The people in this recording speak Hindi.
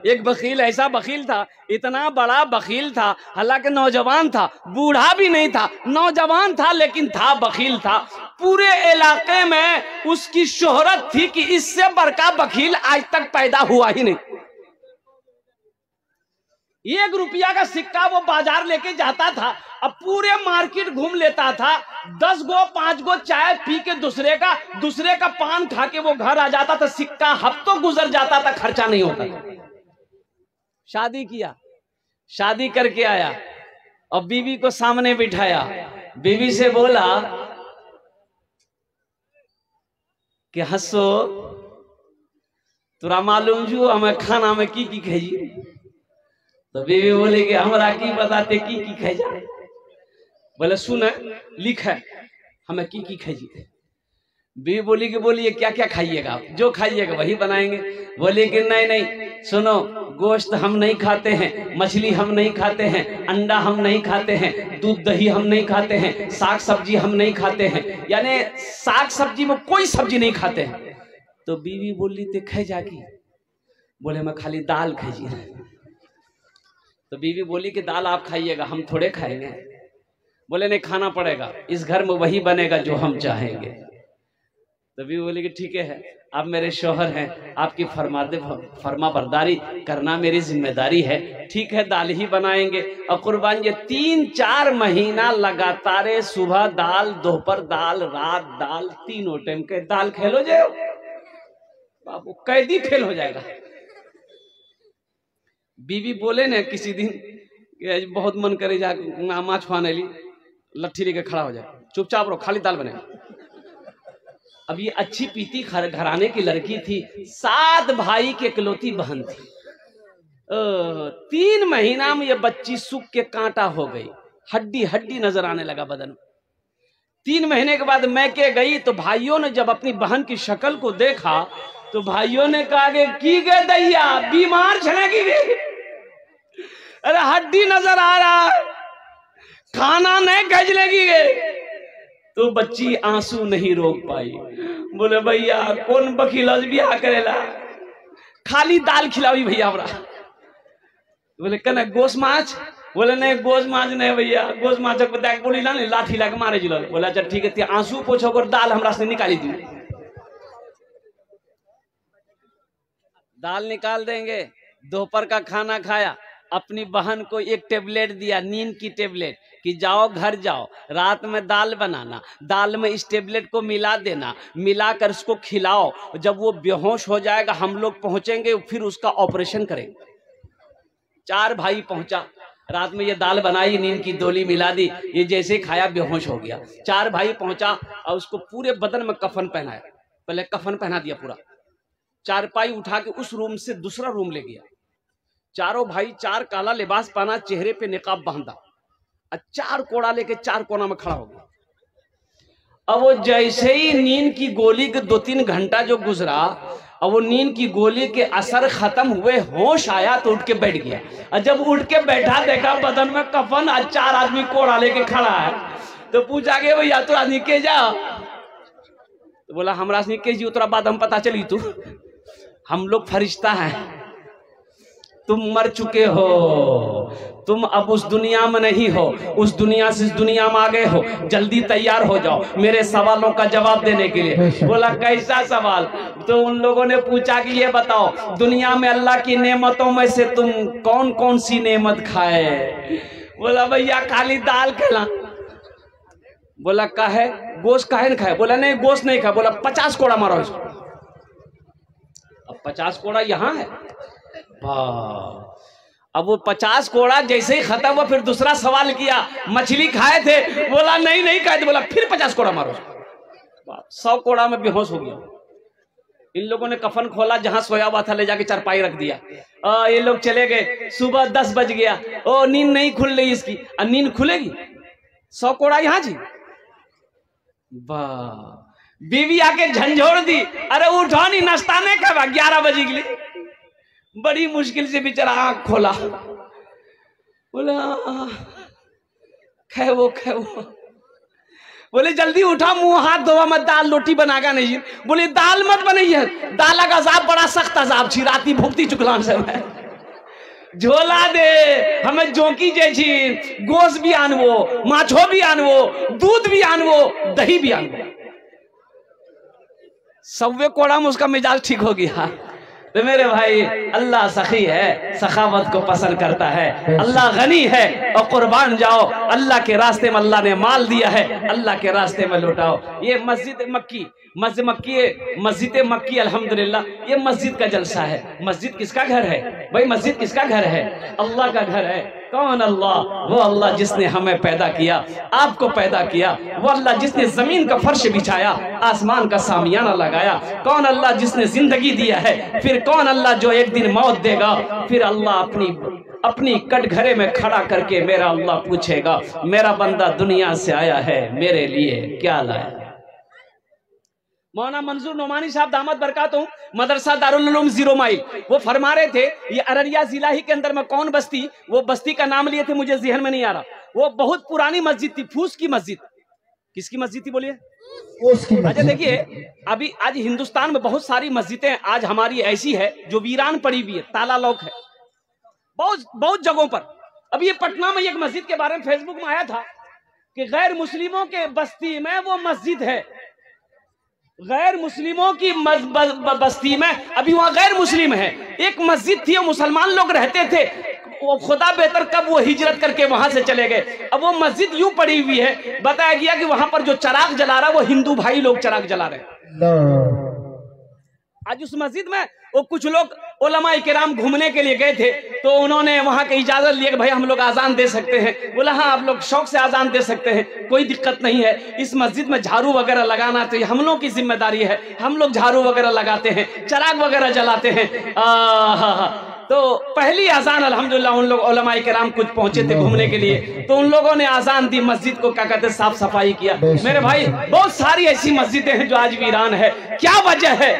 एक बखील ऐसा बखील था, इतना बड़ा बखील था, हालांकि नौजवान था, बूढ़ा भी नहीं था, नौजवान था लेकिन था बखील था। पूरे इलाके में उसकी शोहरत थी कि इससे बड़का बखील आज तक पैदा हुआ ही नहीं। 1 रुपया का सिक्का वो बाजार लेके जाता था, अब पूरे मार्केट घूम लेता था, 10 गो 5 गो चाय पी के दूसरे का पान खा के वो घर आ जाता था, सिक्का हफ्तों गुजर जाता था, खर्चा नहीं होता था। शादी किया, शादी करके आया और बीवी को सामने बिठाया, बीवी से बोला कि हंसो तुरा मालूम जो हमें खाना में की खाई। तो बीवी बोले कि हमरा की बताते की खाई जा। बोले सुन लिख है हमें की खाई। बीवी बोली कि बोलिए क्या क्या खाइएगा आप, जो खाइएगा वही बनाएंगे। बोले कि नहीं सुनो, गोश्त हम नहीं खाते हैं, मछली हम नहीं खाते हैं, अंडा हम नहीं खाते हैं, दूध दही हम नहीं खाते हैं, साग सब्जी हम नहीं खाते हैं, यानी साग सब्जी में कोई सब्जी नहीं खाते हैं। तो बीवी बोली ते खाई जागी। बोले मैं खाली दाल खाइए। तो बीवी बोली कि दाल आप खाइएगा, हम थोड़े खाएंगे। बोले नहीं खाना पड़ेगा, इस घर में वही बनेगा जो हम चाहेंगे। तो बीवी बोली कि ठीक है, आप मेरे शौहर हैं, आपकी फरमा बरदारी करना मेरी जिम्मेदारी है, ठीक है दाल ही बनाएंगे। और कुर्बान ये 3-4 महीना लगातार सुबह दाल, दोपहर दाल, रात दाल, तीनों टाइम के दाल खेलो जाओ बाबू, कैदी फेल हो जाएगा। बीवी बोले ने किसी दिन बहुत मन करे जा माछ खाने ली, लट्ठी लेके खड़ा हो जाए, चुपचाप रहो खाली दाल बने। अब ये अच्छी पीती घराने की लड़की थी, 7 भाई की इकलौती बहन थी। 3 महीना में ये बच्ची सूख के कांटा हो गई, हड्डी हड्डी नजर आने लगा बदन। 3 महीने के बाद मैके गई तो भाइयों ने जब अपनी बहन की शक्ल को देखा तो भाइयों ने कहा कि की गए दैया बीमार छनेगी गई, अरे हड्डी नजर आ रहा है, खाना नहीं गज लेगी गई। तो बच्ची आंसू नहीं रोक पाई। बोले भैया कौन बखीलस बियाह करेला, खाली दाल खिलावी भैया हमरा। बोले कने गोश माछ। बोले नहीं गोश माछ नहीं भैया, गोश माछ बोली ना लाठी लाके मारे जिलो। बोला अच्छा ठीक है, आंसू पोछो और दाल हमरा से निकाली दी। दाल निकाल देंगे। दोपहर का खाना खाया, अपनी बहन को एक टेबलेट दिया, नींद की टेबलेट, कि जाओ घर जाओ, रात में दाल बनाना, दाल में इस टेबलेट को मिला देना, मिलाकर उसको खिलाओ, जब वो बेहोश हो जाएगा हम लोग पहुंचेंगे, फिर उसका ऑपरेशन करेंगे। 4 भाई पहुंचा, रात में ये दाल बनाई, नींद की गोली मिला दी, ये जैसे खाया बेहोश हो गया। 4 भाई पहुंचा और उसको पूरे बदन में कफन पहनाया, पहले कफन पहना दिया पूरा, चारपाई उठा के उस रूम से दूसरा रूम ले गया। चारों भाई 4 काला लिबास पहना, चेहरे पे निकाब बांधा, 4 कोड़ा लेके 4 कोना में खड़ा हो गया। अब वो जैसे ही नींद की गोली के 2-3 घंटा जो गुजरा, अब वो नींद की गोली के असर खत्म हुए, होश आया तो उठ के बैठ गया। और जब उठ के बैठा देखा बदन में कफन, 4 आदमी कोड़ा लेके खड़ा है। तो पूछा गया भैया तो आदमी के जा। तो बोला हमरा से के जी, उतरा बाद हम पता चली तू हम लोग फरिश्ता हैं, तुम मर चुके हो, तुम अब उस दुनिया में नहीं हो, उस दुनिया से इस दुनिया में आ गए हो, जल्दी तैयार हो जाओ मेरे सवालों का जवाब देने के लिए। बोला कैसा सवाल? तो उन लोगों ने पूछा कि ये बताओ दुनिया में अल्लाह की नेमतों में से तुम कौन कौन सी नेमत खाए? बोला भैया खाली दाल खिला। बोला काहे गोश्त काहे न खाए? बोला नहीं गोश्त नहीं खाए। बोला 50 कोड़ा मारो इसको। अब 50 कोड़ा यहाँ है। अब वो 50 कोड़ा जैसे ही खत्म हुआ फिर दूसरा सवाल किया, मछली खाए थे? बोला नहीं खाए थे। बोला फिर 50 कोड़ा मारो। 100 कोड़ा में बेहोश हो गया। इन लोगों ने कफन खोला, जहां सोया हुआ था ले जाके चारपाई रख दिया। ये लोग चले गए। सुबह 10 बज गया। ओ नींद नहीं खुल रही इसकी, नींद खुलेगी? 100 कोड़ा यहाँ जी। वाह, बीवी आके झंझोड़ दी, अरे उठो नहीं नाश्ता नहीं खावा, 11 बजे के लिए। बड़ी मुश्किल से बेचारा आंख खोला। बोला खे वो बोले जल्दी उठा, मुंह हाथ धोवा मत, दाल रोटी बनागा नहीं। बोले दाल मत बनाइए, दाल का अजाब बड़ा सख्त अजाब छी, राती भुगती चुकलान से मैं। झोला दे हमें जोकी जैसी गोश्त भी आनवो, माछो भी आनवो, दूध भी आनवो, दही भी आनवो। सव्वे कोड़ा में उसका मिजाज ठीक हो गया। तो मेरे भाई अल्लाह सखी है, सखावत को पसंद करता है, अल्लाह गनी है और कुर्बान जाओ। अल्लाह के रास्ते में अल्लाह ने माल दिया है, अल्लाह के रास्ते में लौटाओ। ये मस्जिद मक्की अल्हम्दुलिल्लाह ये मस्जिद का जलसा है। मस्जिद किसका घर है भाई? मस्जिद किसका घर है? अल्लाह का घर है। कौन अल्लाह? वो अल्लाह जिसने हमें पैदा किया, आपको पैदा किया। वो अल्लाह जिसने जमीन का फर्श बिछाया, आसमान का सामियाना लगाया। कौन अल्लाह जिसने जिंदगी दिया है। फिर कौन अल्लाह जो एक दिन मौत देगा। फिर अल्लाह अपनी कटघरे में खड़ा करके मेरा अल्लाह पूछेगा, मेरा बंदा दुनिया से आया है, मेरे लिए क्या लाया। मौलाना मंजूर नोमानी साहब दामद बरकातहू मदरसा दारुल उलूम 0 माइल, वो फरमा रहे थे ये अररिया जिला ही के अंदर में कौन बस्ती, वो बस्ती का नाम लिए थे, मुझे जहन में नहीं आ रहा। वो बहुत पुरानी मस्जिद थी, फूस की मस्जिद। किसकी मस्जिद थी बोलिए? अच्छा देखिए, अभी आज हिंदुस्तान में बहुत सारी मस्जिदें आज हमारी ऐसी है जो वीरान पड़ी हुई है, ताला लॉक है बहुत जगहों पर। अभी ये पटना में एक मस्जिद के बारे में फेसबुक में आया था कि गैर मुस्लिमों के बस्ती में वो मस्जिद है। गैर मुस्लिमों की बस्ती में अभी वहां गैर मुस्लिम है, एक मस्जिद थी, वो मुसलमान लोग रहते थे। वो खुदा बेहतर कब वो हिजरत करके वहां से चले गए। अब वो मस्जिद यूं पड़ी हुई है, बताया गया कि वहां पर जो चराग जला रहा है वो हिंदू भाई लोग चराग जला रहे। आज उस मस्जिद में वो कुछ लोग उलमाए किराम घूमने के लिए गए थे, तो उन्होंने वहां की इजाजत ली कि भाई हम लोग आजान दे सकते हैं। बोला हाँ आप लोग शौक से आजान दे सकते हैं, कोई दिक्कत नहीं है। इस मस्जिद में झाड़ू वगैरह लगाना तो हम लोग की जिम्मेदारी है, हम लोग झाड़ू वगैरह लगाते हैं, चराग वगैरह जलाते हैं। तो पहली आजान अल्हम्दुलिल्लाह उन लोग उलमाए किराम कुछ पहुंचे थे घूमने के लिए, तो उन लोगों ने आजान दी, मस्जिद को क्या कहते साफ सफाई किया। मेरे भाई बहुत सारी ऐसी मस्जिदें हैं जो आज वीरान है। क्या वजह है?